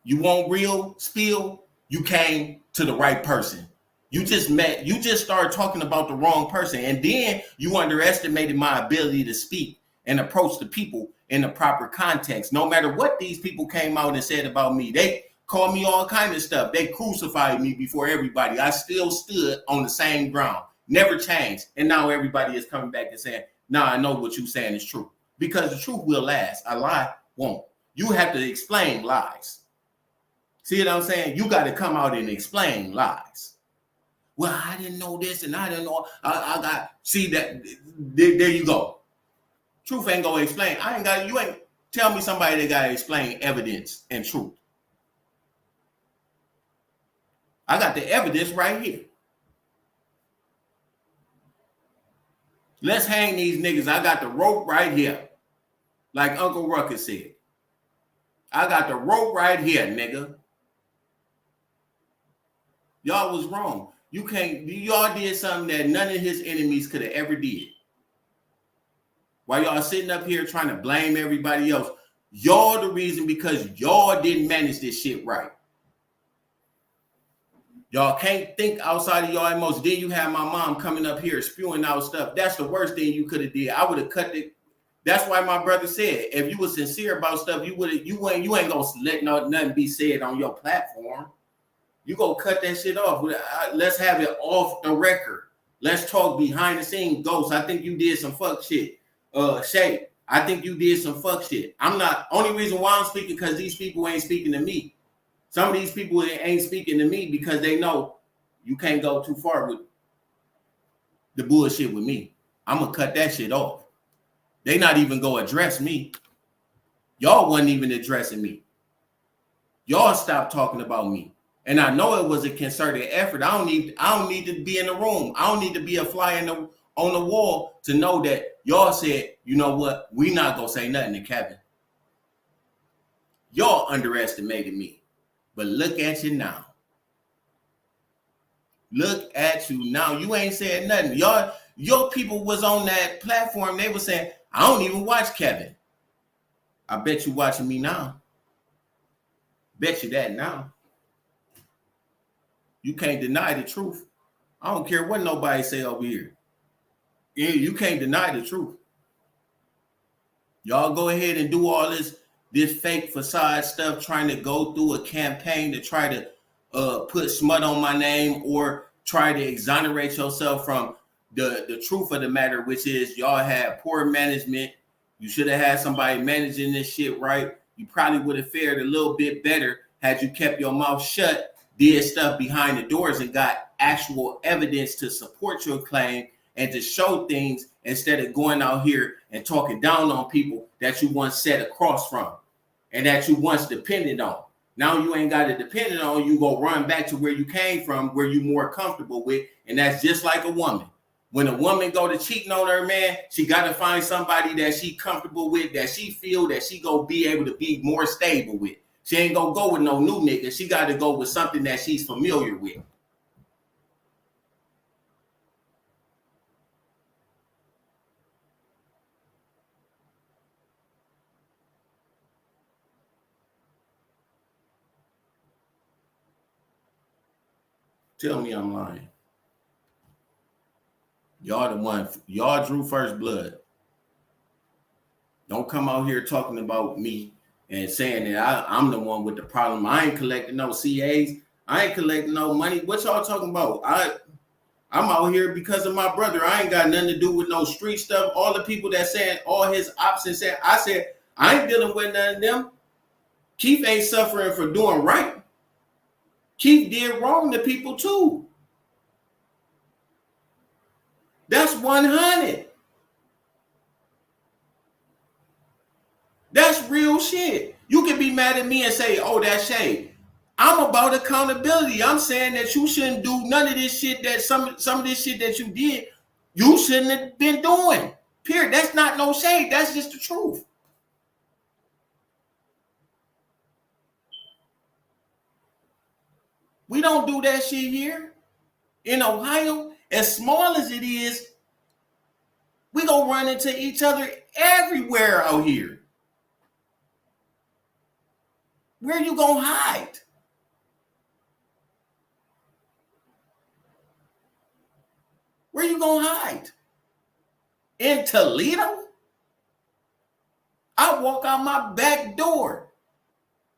You want real spill? You came to the right person. You just started talking about the wrong person. And then you underestimated my ability to speak and approach the people in the proper context. No matter what these people came out and said about me, they called me all kind of stuff. They crucified me before everybody. I still stood on the same ground, never changed. And now everybody is coming back and saying, nah, I know what you're saying is true. Because the truth will last. A lie won't. You have to explain lies. See what I'm saying? You got to come out and explain lies. Well, I didn't know this and I didn't know. I got, see that, there you go. Truth ain't going to explain. You ain't, tell me somebody that got to explain evidence and truth. I got the evidence right here. Let's hang these niggas. I got the rope right here. Like Uncle Ruckus said. I got the rope right here, nigga. Y'all was wrong. Y'all did something that none of his enemies could have ever did. While y'all sitting up here trying to blame everybody else, y'all the reason because y'all didn't manage this shit right. Y'all can't think outside of y'all emotions. Then you have my mom coming up here spewing out stuff. That's the worst thing you could have did. I would have cut it. That's why my brother said, if you were sincere about stuff, you ain't gonna let nothing be said on your platform. You go cut that shit off. Let's have it off the record. Let's talk behind the scenes. Ghost, I think you did some fuck shit. Shay, I think you did some fuck shit. I'm not, only reason why I'm speaking because these people ain't speaking to me. Some of these people ain't speaking to me because they know you can't go too far with the bullshit with me. I'm gonna cut that shit off. They not even gonna address me. Y'all wasn't even addressing me. Y'all stopped talking about me. And I know it was a concerted effort. I don't need to be in the room. I don't need to be a fly on the wall to know that y'all said, you know what, we not gonna say nothing to Kevin. Y'all underestimated me. But look at you now. Look at you now. You ain't saying nothing. Your people was on that platform. They were saying, I don't even watch Kevin. I bet you watching me now. Bet you that now. You can't deny the truth. I don't care what nobody say over here. You can't deny the truth. Y'all go ahead and do all this fake facade stuff, trying to go through a campaign to try to put smut on my name or try to exonerate yourself from the truth of the matter, which is y'all had poor management. You should have had somebody managing this shit right. You probably would have fared a little bit better had you kept your mouth shut, did stuff behind the doors, and got actual evidence to support your claim and to show things instead of going out here and talking down on people that you once sat across from and that you once depended on. Now you ain't got to depend on, you go run back to where you came from, where you more comfortable with, and that's just like a woman. When a woman go to cheating on her man, she got to find somebody that she comfortable with, that she feel that she gonna be able to be more stable with. She ain't gonna go with no new nigga. She got to go with something that she's familiar with. Tell me I'm lying. Y'all the one, y'all drew first blood. Don't come out here talking about me and saying that I'm the one with the problem. I ain't collecting no CAs. I ain't collecting no money. What y'all talking about? I'm out here because of my brother. I ain't got nothing to do with no street stuff. All the people that saying all his options said, I said, I ain't dealing with none of them. Keith ain't suffering for doing right. Keith did wrong to people too. That's 100. That's real shit. You can be mad at me and say, oh, that's shade. I'm about accountability. I'm saying that you shouldn't do none of this shit, that some of this shit that you did, you shouldn't have been doing. Period. That's not no shade. That's just the truth. We don't do that shit here. In Ohio, as small as it is, we gonna run into each other everywhere out here. Where you gonna hide? Where you gonna hide? In Toledo? I walk out my back door.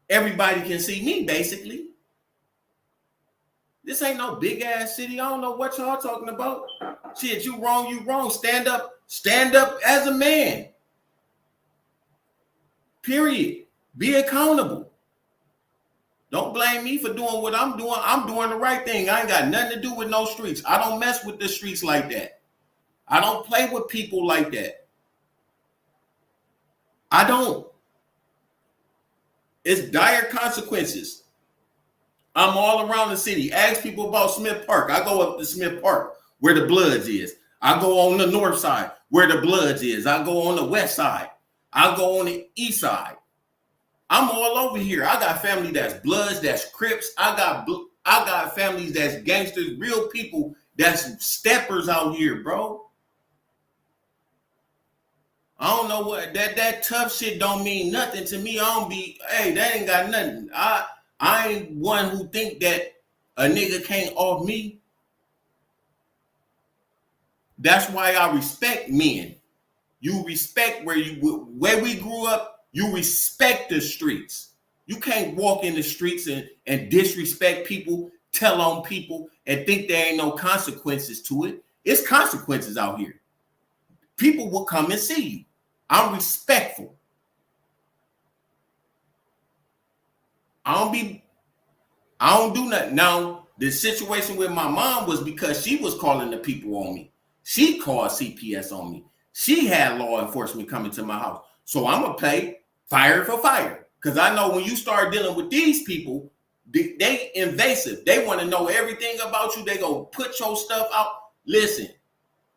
Everybody can see me, basically. This ain't no big ass city. I don't know what y'all talking about. Shit, you wrong, you wrong. Stand up as a man. Period. Be accountable. Don't blame me for doing what I'm doing. I'm doing the right thing. I ain't got nothing to do with no streets. I don't mess with the streets like that. I don't play with people like that. I don't. It's dire consequences. I'm all around the city. Ask people about Smith Park. I go up to Smith Park where the Bloods is. I go on the north side where the Bloods is. I go on the west side. I go on the east side. I'm all over here. I got family that's Bloods, that's Crips. I got families that's gangsters, real people that's steppers out here, bro. I don't know what that tough shit don't mean nothing to me. I don't be, hey, that ain't got nothing. I ain't one who think that a nigga can't off me. That's why I respect men. You respect where we grew up. You respect the streets. You can't walk in the streets and disrespect people, tell on people, and think there ain't no consequences to it. It's consequences out here. People will come and see you. I'm respectful. I don't do nothing. Now, the situation with my mom was because she was calling the people on me. She called CPS on me. She had law enforcement coming to my house. So I'm going to pay fire for fire. Because I know when you start dealing with these people, they invasive. They want to know everything about you. They go put your stuff out. Listen,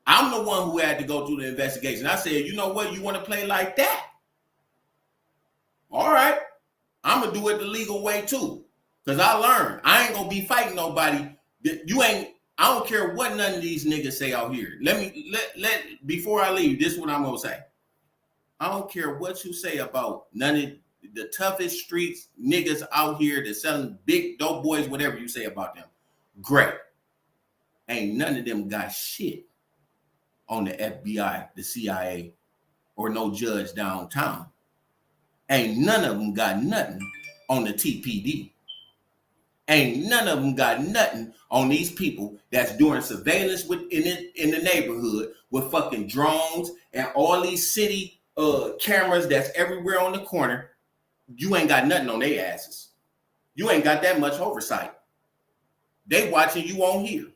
I'm the one who had to go through the investigation. I said, you know what? You want to play like that? All right. I'm going to do it the legal way too. Because I learned. I ain't going to be fighting nobody. I don't care what none of these niggas say out here. Before I leave, this is what I'm going to say. I don't care what you say about none of the toughest streets niggas out here that selling big dope boys, whatever you say about them. Great. Ain't none of them got shit on the FBI, the CIA, or no judge downtown. Ain't none of them got nothing on the TPD. Ain't none of them got nothing on these people that's doing surveillance in the neighborhood with fucking drones and all these city cameras that's everywhere on the corner. You ain't got nothing on their asses. You ain't got that much oversight. They watching you on here.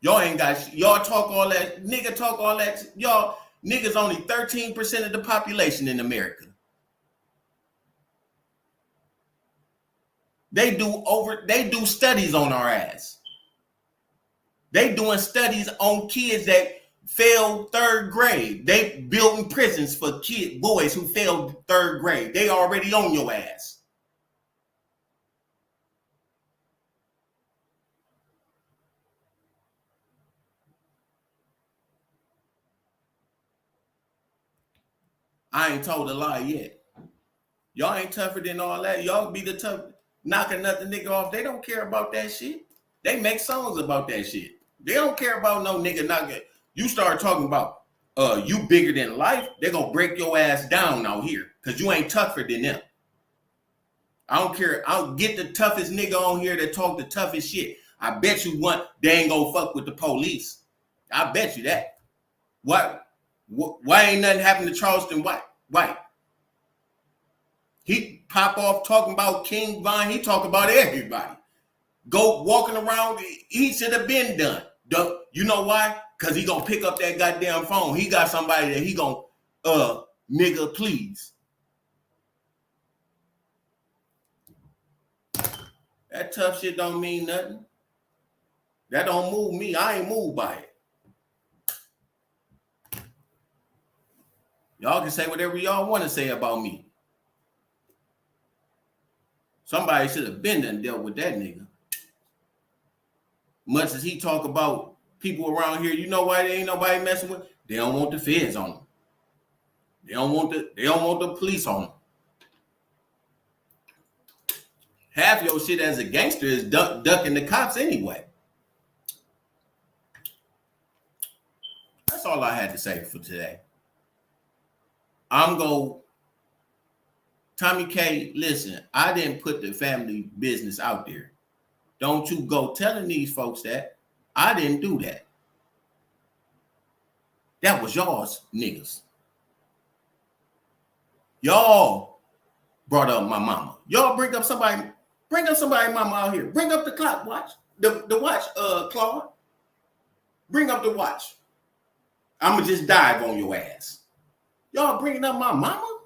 Y'all talk all that, nigga talk all that. Y'all niggas only 13% of the population in America. They do studies on our ass. They doing studies on kids that failed third grade. They building prisons for boys who failed third grade. They already on your ass. I ain't told a lie yet. Y'all ain't tougher than all that. Y'all be the tough knocking another nigga off. They don't care about that shit. They make songs about that shit. They don't care about no nigga knocking. You start talking about you bigger than life, they gonna break your ass down out here because you ain't tougher than them. I don't care. I'll get the toughest nigga on here that talk the toughest shit. I bet you they ain't gonna fuck with the police. I bet you that. Why ain't nothing happened to Charleston White? He pop off talking about King Von. He talk about everybody. Go walking around. He should have been done. You know why? Because he gonna pick up that goddamn phone. He got somebody that he gonna, nigga, please. That tough shit don't mean nothing. That don't move me. I ain't moved by it. Y'all can say whatever y'all want to say about me. Somebody should have been done dealt with that nigga. Much as he talk about people around here, you know why they ain't nobody messing with? They don't want the feds on them. They don't want the police on them. Half your shit as a gangster is ducking the cops anyway. That's all I had to say for today. Tommy K, listen, I didn't put the family business out there. Don't you go telling these folks that. I didn't do that. That was y'all's niggas. Y'all brought up my mama. Y'all bring up somebody mama out here. Bring up the clock watch. The watch, Claude. Bring up the watch. I'ma just dive on your ass. Y'all bringing up my mama?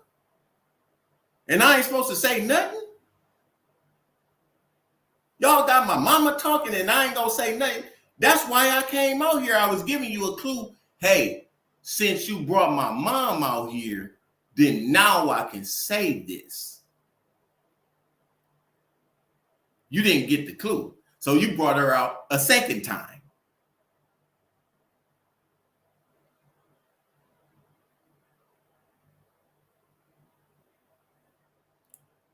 And I ain't supposed to say nothing? Y'all got my mama talking and I ain't gonna say nothing. That's why I came out here. I was giving you a clue. Hey, since you brought my mom out here, then now I can say this. You didn't get the clue. So you brought her out a second time.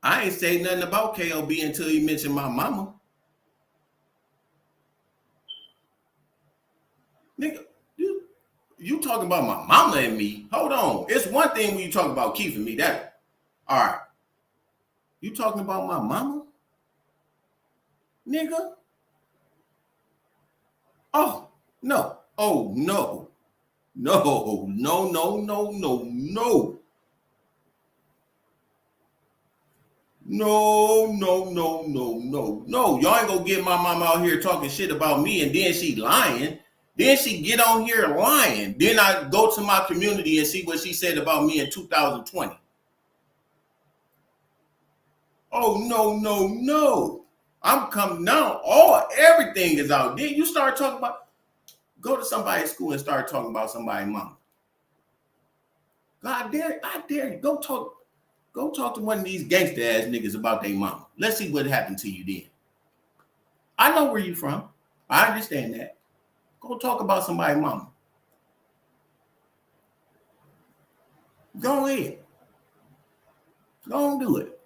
I ain't say nothing about KOB until you mentioned my mama. Nigga, you talking about my mama and me. Hold on. It's one thing when you talk about Keith and me. That all right. You talking about my mama? Nigga? Oh, no. Oh no. No, no, no, no, no, no. No, no, no, no, no, no. Y'all ain't gonna get my mom out here talking shit about me and then she lying. Then she get on here lying. Then I go to my community and see what she said about me in 2020. Oh no, no, no. I'm coming now. Everything is out. Then you start talking about go to somebody's school and start talking about somebody's mom. God dare, I dare you. Go talk to one of these gangster ass niggas about their mama. Let's see what happened to you then. I know where you from. I understand that. Go talk about somebody's mama. Go ahead. Go on do it.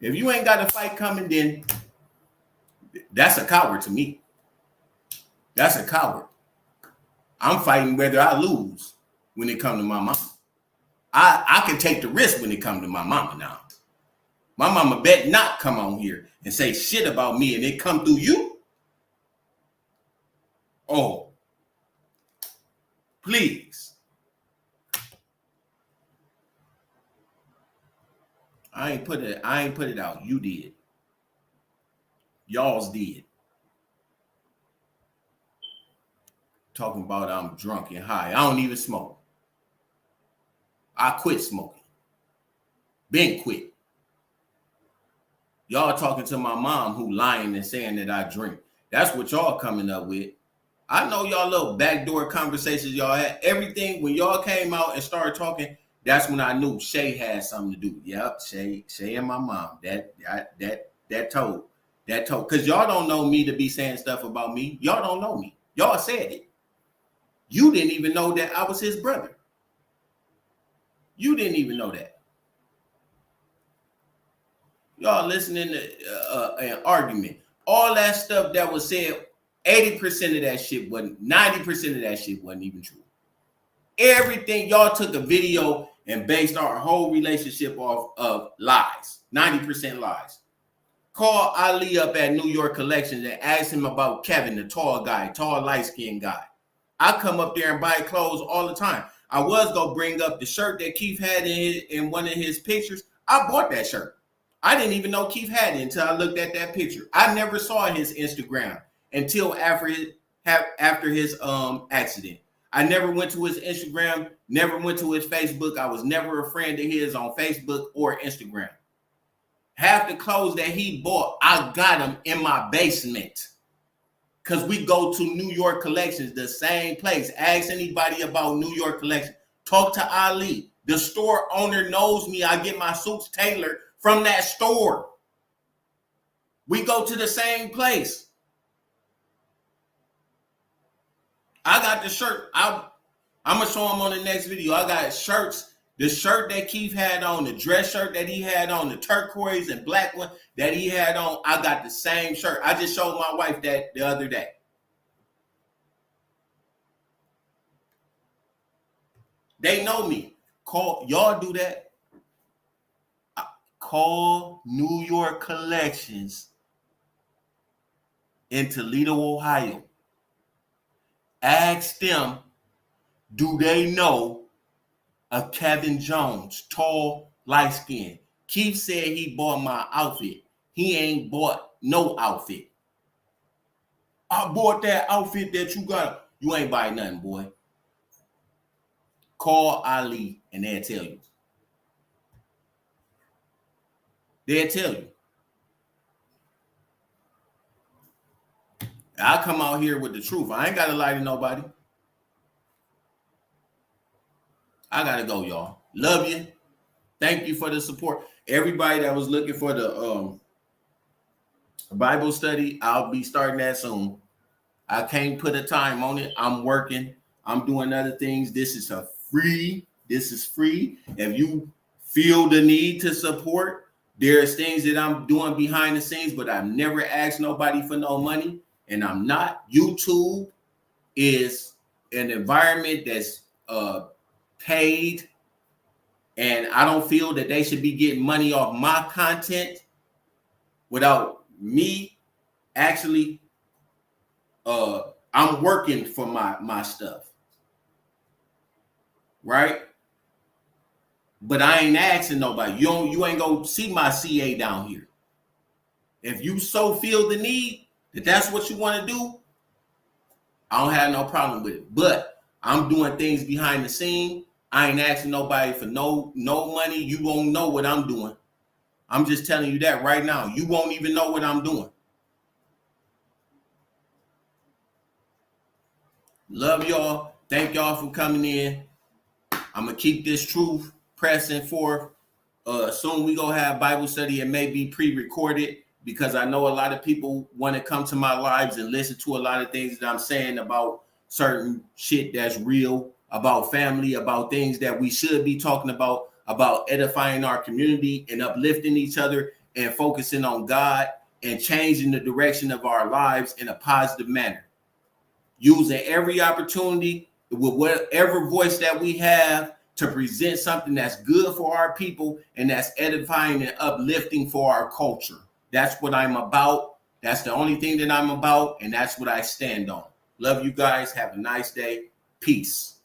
If you ain't got a fight coming, then that's a coward to me. That's a coward. I'm fighting whether I lose when it comes to my mama. I can take the risk when it comes to my mama now. My mama bet not come on here and say shit about me and it come through you. Oh, please. I ain't put it out. You did. Y'all's did. Talking about I'm drunk and high. I don't even smoke. I quit smoking. Been quit. Y'all talking to my mom who lying and saying that I drink. That's what y'all coming up with. I know y'all little backdoor conversations y'all had. Everything when y'all came out and started talking, that's when I knew Shay had something to do. Yep, Shay and my mom. That told. Because y'all don't know me to be saying stuff about me. Y'all don't know me. Y'all said it. You didn't even know that I was his brother. You didn't even know that. Y'all listening to an argument. All that stuff that was said, 80% of that shit wasn't, 90% of that shit wasn't even true. Everything, y'all took a video and based our whole relationship off of lies. 90% lies. Call Ali up at New York Collections and ask him about Kevin, the tall guy, tall light-skinned guy. I come up there and buy clothes all the time. I was going to bring up the shirt that Keith had in one of his pictures. I bought that shirt. I didn't even know Keith had it until I looked at that picture. I never saw his Instagram until after his accident. I never went to his Instagram, never went to his Facebook. I was never a friend of his on Facebook or Instagram. Half the clothes that he bought, I got them in my basement. Because we go to New York Collections, the same place. Ask anybody about New York Collections. Talk to Ali. The store owner knows me. I get my suits tailored from that store. We go to the same place. I got the shirt. I'm going to show him on the next video. I got shirts. The shirt that Keith had on, the dress shirt that he had on, the turquoise and black one that he had on, I got the same shirt. I just showed my wife that the other day. They know me. Call y'all do that. Call New York Collections in Toledo, Ohio. Ask them, do they know a Kevin Jones, tall, light skin? Keith said he bought my outfit. He ain't bought no outfit. I bought that outfit that you got. You ain't buy nothing, boy. Call Ali and they'll tell you. They'll tell you. I come out here with the truth. I ain't got to lie to nobody. I got to go, y'all. Love you. Thank you for the support. Everybody that was looking for the Bible study, I'll be starting that soon. I can't put a time on it. I'm working. I'm doing other things. This is free. If you feel the need to support, there's things that I'm doing behind the scenes, but I've never asked nobody for no money, and I'm not. YouTube is an environment that's paid, and I don't feel that they should be getting money off my content without me actually I'm working for my stuff, right? But I ain't asking nobody. You ain't gonna see my CA down here. If you so feel the need that that's what you want to do, I don't have no problem with it. But I'm doing things behind the scene. I ain't asking nobody for no money. You won't know what I'm doing. I'm just telling you that right now. You won't even know what I'm doing. Love y'all. Thank y'all for coming in. I'm gonna keep this truth pressing forth. Soon we gonna have Bible study. It may be pre-recorded because I know a lot of people want to come to my lives and listen to a lot of things that I'm saying about certain shit that's real, about family, about things that we should be talking about edifying our community and uplifting each other and focusing on God and changing the direction of our lives in a positive manner. Using every opportunity with whatever voice that we have to present something that's good for our people and that's edifying and uplifting for our culture. That's what I'm about. That's the only thing that I'm about, and that's what I stand on. Love you guys. Have a nice day. Peace.